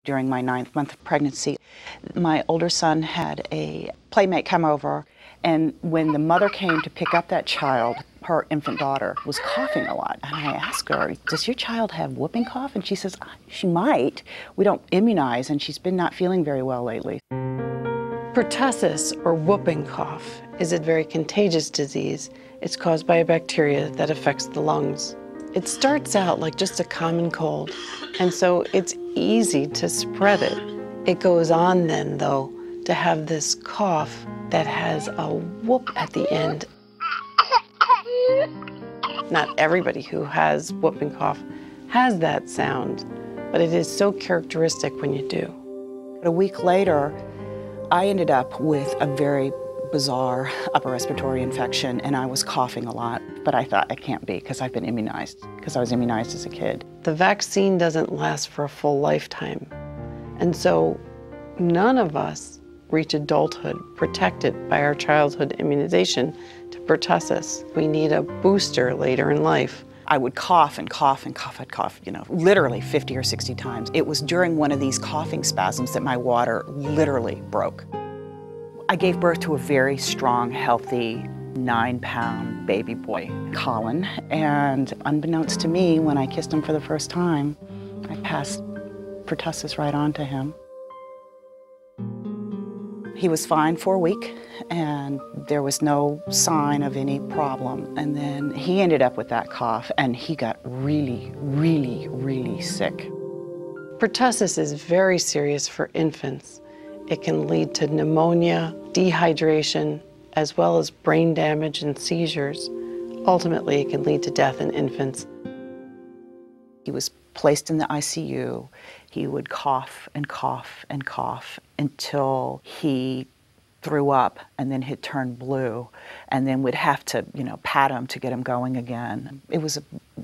During my 9th month of pregnancy, my older son had a playmate come over, and when the mother came to pick up that child, her infant daughter was coughing a lot. And I asked her, does your child have whooping cough? And she says, she might. We don't immunize, and she's been not feeling very well lately. Pertussis, or whooping cough, is a very contagious disease. It's caused by a bacteria that affects the lungs. It starts out like just a common cold, and so it's easy to spread it. It goes on then, though, to have this cough that has a whoop at the end. Not everybody who has whooping cough has that sound, but it is so characteristic when you do. A week later, I ended up with a very bizarre upper respiratory infection, and I was coughing a lot, but I thought it can't be because I've been immunized, because I was immunized as a kid. The vaccine doesn't last for a full lifetime, and so none of us reach adulthood protected by our childhood immunization to pertussis. We need a booster later in life. I would cough and cough and cough. I'd cough, literally 50 or 60 times. It was during one of these coughing spasms that my water literally broke. I gave birth to a very strong, healthy, 9-pound baby boy, Colin, and unbeknownst to me, when I kissed him for the first time, I passed pertussis right on to him. He was fine for a week, and there was no sign of any problem. And then he ended up with that cough, and he got really, really, really sick. Pertussis is very serious for infants. It can lead to pneumonia, dehydration, as well as brain damage and seizures. Ultimately, it can lead to death in infants. He was placed in the ICU. He would cough and cough and cough until he threw up, and then he'd turn blue, and then we'd have to, pat him to get him going again. It was a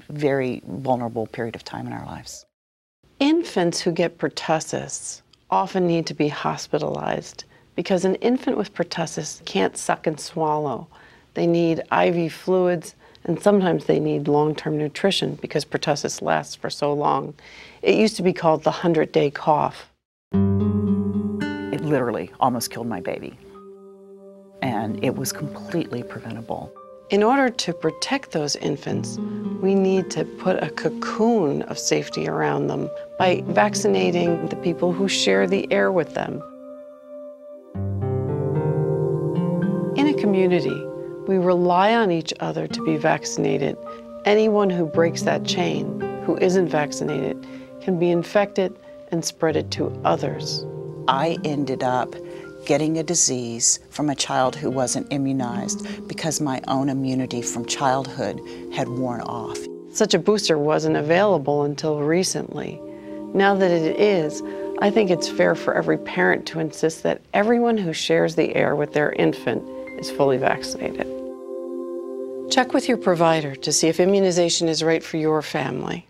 very vulnerable period of time in our lives. Infants who get pertussis often need to be hospitalized because an infant with pertussis can't suck and swallow. They need IV fluids, and sometimes they need long-term nutrition because pertussis lasts for so long. It used to be called the 100-day cough. It literally almost killed my baby, and it was completely preventable. In order to protect those infants, we need to put a cocoon of safety around them by vaccinating the people who share the air with them. In a community, we rely on each other to be vaccinated. Anyone who breaks that chain, who isn't vaccinated, can be infected and spread it to others. I ended up getting a disease from a child who wasn't immunized because my own immunity from childhood had worn off. Such a booster wasn't available until recently. Now that it is, I think it's fair for every parent to insist that everyone who shares the air with their infant is fully vaccinated. Check with your provider to see if immunization is right for your family.